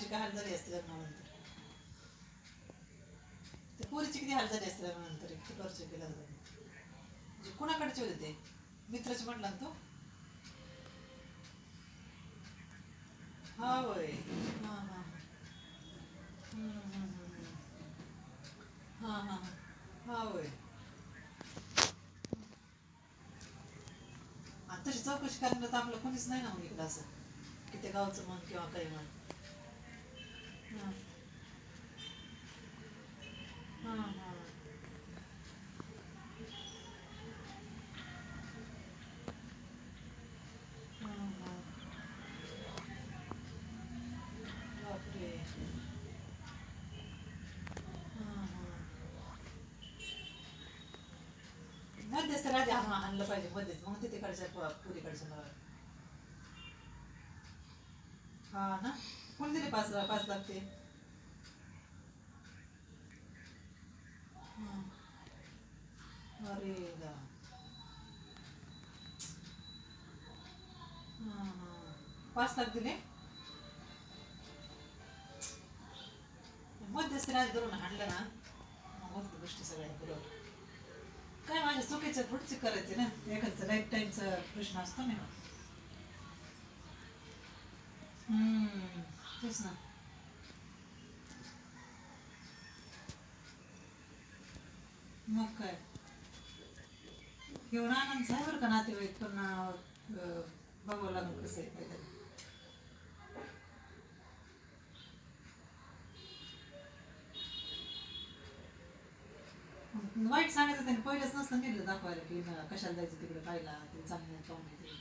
पोरीची काय हाल झाली असते लग्नानंतर. त्या पोरीची किती हाल झाली असते लग्नानंतर. किती खर्च केला लग्न म्हणजे कुणाकडचे होते ते मित्राचे म्हटला ना तो. हा होय. हां हां हां हां हा होय. आणि तशी चौकशी करण्यात आपलं कोणीच नाही ना मग इकडं असं की त्या गावचं म्हण किंवा काही म्हण. हां हां हां हां हां बापरे. हां हां मध्यस्थ राजा हा आणलं पाहिजे मध्येच मग ते तिकडच्या पुरीकडच्या मला. हा ना. कोण दिले 5 लाख ते. हां अरे दा. हां हां 5 लाख दिले. मध्यस्थ राज धरून हाणलं ना मग होती गोष्टी सगळ्या बरोबर. काय माझ्या चुकीचं थोडीच करायचे ना. एखाद्याचा लाईफ टाईमचा प्रश्न असतो ना. तेच ना. मग काय घेऊन आनंद आहे बरं का नातेवाईक पण बघावं लागेल कसं आहे काहीतरी. वाईट सांगायचं त्यांनी पहिलेच नसतं नेलं दाखवायला की कशाला जायचं तिकडे पाहिला ते चांगलं पाहून येते.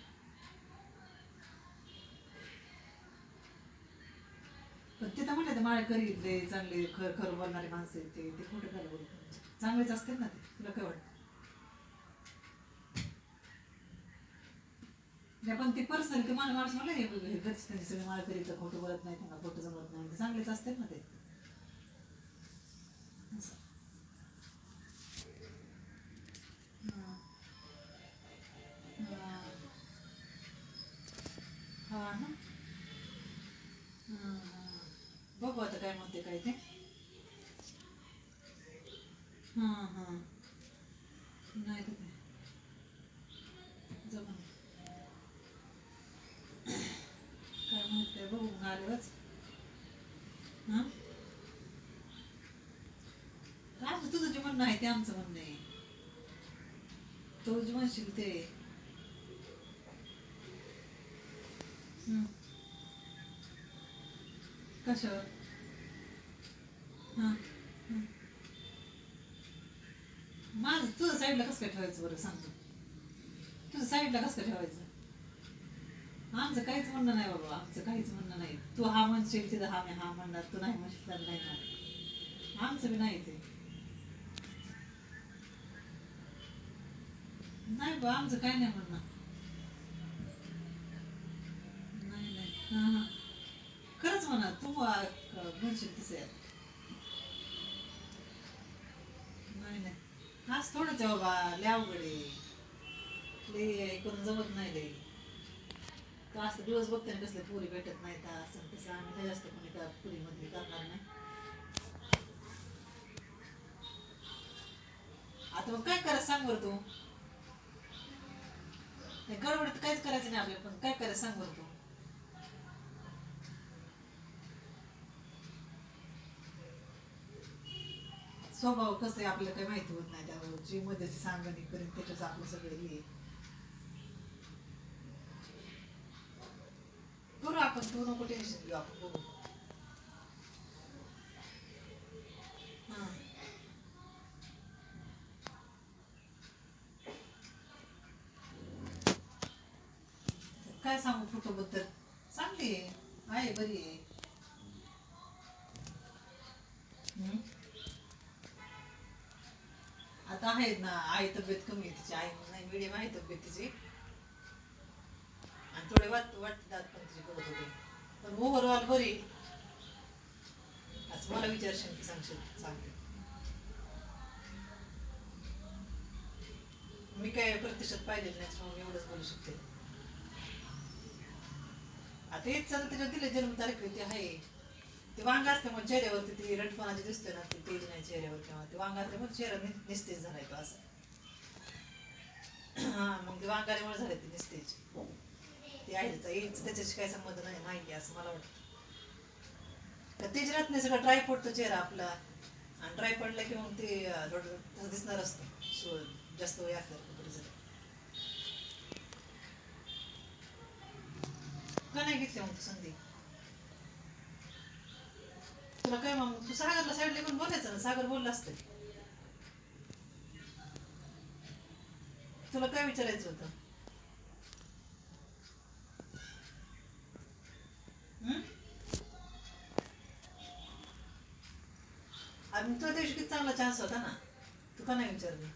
पण तिथं म्हणलं ते माळकरी इथले चांगले खरं बोलणारे माणसं आहेत ते खोटं काय बोलत चांगलेच असते ना ते. तुला काय वाटतं. नाही पण ती पर्सनल ते मला माणूस म्हणलं हे घरचे त्यांचे सगळे माळकरी तर खोटं बोलत नाही त्यांना खोटं जमत नाही ते चांगलेच असते ना ते. असं. हां हां हां ना. हां हां बघू आता काय म्हणते काय ते. हां हां नाही तर काय जमून काय म्हणते बघू आल्यावरच. हां काय तुझं जे म्हणणं आहे ते आमचं म्हणणं आहे. तू जे म्हणशील ते. हं, कशावर. हां हं. माझं तुझं साईडला कसं काय ठेवायचं बरं सांगतो. तुझं साईडला कसं काय ठेवायचं. आमचं काहीच म्हणणं नाही बाबा आमचं काहीच म्हणणं नाही. तू हा म्हणशील तिथं हा मी हा म्हणणार तू नाही म्हणशील तर नाही म्हणणार आमचं बी नाही ते. नाही बा आमचं काही नाही म्हणणं. नाही नाही हां हां खरंच म्हणा तू म्हणशील तसं आहे. नाही नाही आज थोडंच आहे बाबा लय अवघड आहे. लय करून जमत नाही लय. तो असं दिवस बघते ना कसले पुरी भेटत नाही तर असं तसं आम्ही लय जास्त कोणी का पुरीमध्ये करणार नाही. आता मग काय करायचं सांग बरं तू. नाही गडबडीत काहीच करायचं नाही आपल्याला पण काय करायचं सांग बरं तू. स्वभाव कसं आहे आपल्याला काही माहिती होत नाही त्यावर जी मध्ये सांगणी करेन त्याच्याच आपलं सगळे हे करू आपण तू नको टेन्शन घेऊ आपण बघू. हां काय सांगू फोटोबद्दल चांगली आहे बरी आहे. हं? आता आहेत ना आई तब्येत कमी आहे तिची आई नाही मिडियम आहे तब्येत तिची. आणि थोडे वाटतात पण तिची करत होते पण ओव्हरऑल बरी. असं मला विचारशील की सांगशील सांगते. मी काय प्रतिशत पाहिलेलं नाही म्हणून एवढंच बोलू शकते. आता हेच चालू त्याच्यावर दिले जन्मतारीख ते आहे. ते वांग असल्यामुळे चेहऱ्यावरती ती रटपणाची दिसते ना, ती तेज नाही चेहऱ्यावर किंवा ते वांग असल्यामुळे चेहरा निस्तेज झालाय तो असं. हा मग ते वांगाल्यामुळे झाले ते निस्तेज. ते आहेच त्याच्याशी काही संबंध नाही, माहिती असं मला वाटतं. तर तेज राहत नाही, सगळं ड्राय पडतो चेहरा आपला. आणि ड्राय पडला की मग ते थोडं तसं दिसणार असतं जास्त वय असल्यावर कुठे जर. का नाही घेतली मग तू संधी? तुला काय मग तू सागरला साईडला पण बोलायचं ना, सागर बोलला असतं. तुला काय विचारायचं होतं? हं? आणि तुला त्या दिवशी किती चांगला चान्स होता ना, तू का नाही विचारलं?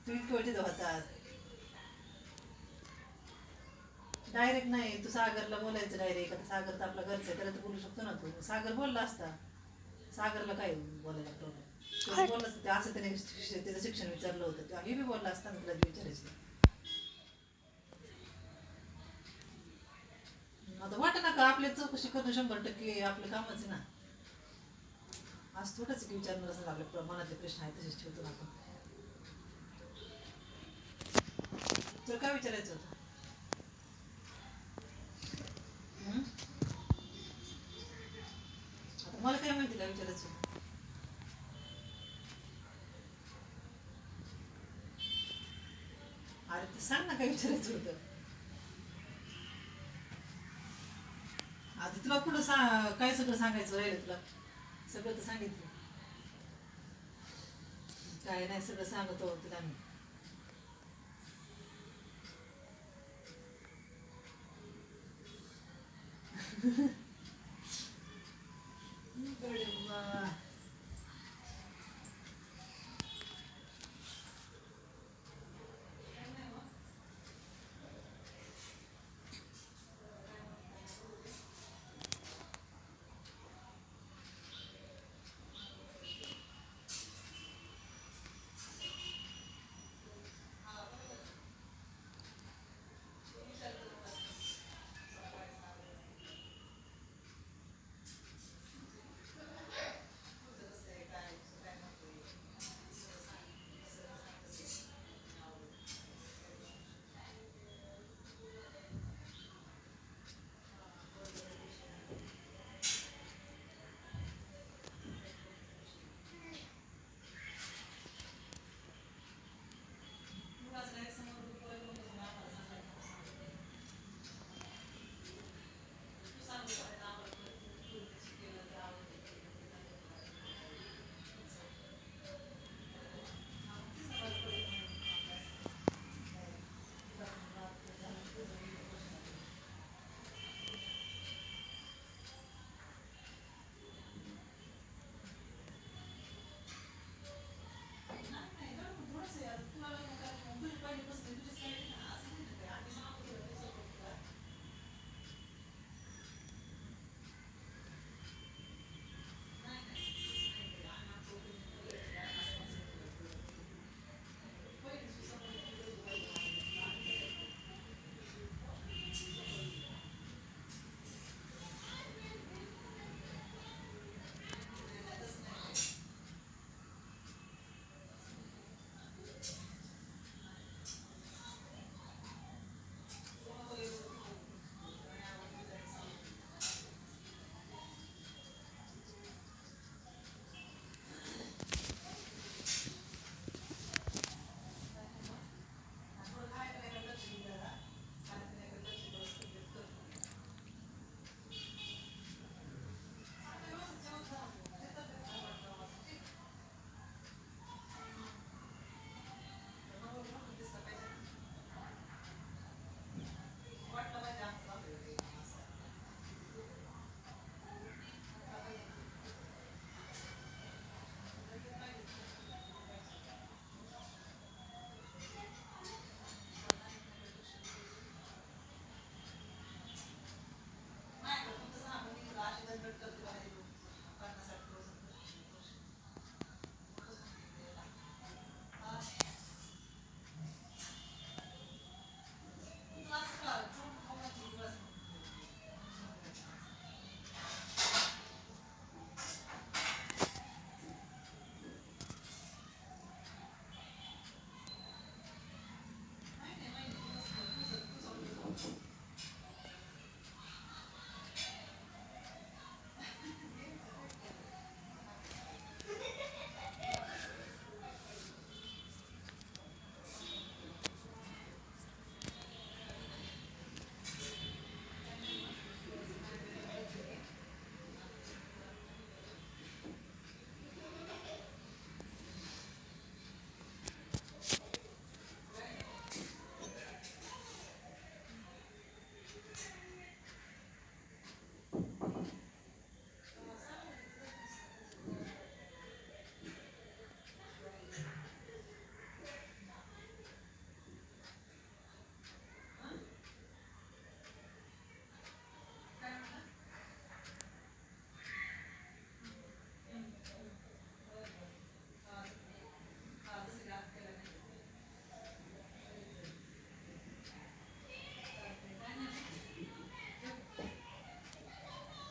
तू इतकं वेळ तिथं होता. डायरेक्ट नाही, तू सागरला बोलायचं डायरेक्ट. आता सागर तर आपला घरचा आहे, त्याला तर बोलू शकतो ना तू. सागर बोलला असता. सागरला काय बोलायला प्रॉब्लेम? तो बोलला असतं, असं त्याने त्याचं शिक्षण विचारलं होतं तेव्हा हे बी बोलला असता ना, तुला जे विचारायचं. आता वाटत ना का आपल्या चौकशी करणं 100% आपलं कामच आहे ना. आज थोडंच की विचारणार असं आपल्या मनातले प्रश्न आहेत तसेच ठेवतो ना आपण. तुला काय विचारायचं होतं? हं? आता मला काय माहिती काय विचारायचं होतं? अरे ते सांग ना काय विचारायचं होतं. आता तुला पुढं काय सगळं सांगायचं राहिलं तुला? सगळं तर सांगितलं. काय नाही, सगळं सांगतो तुला मी.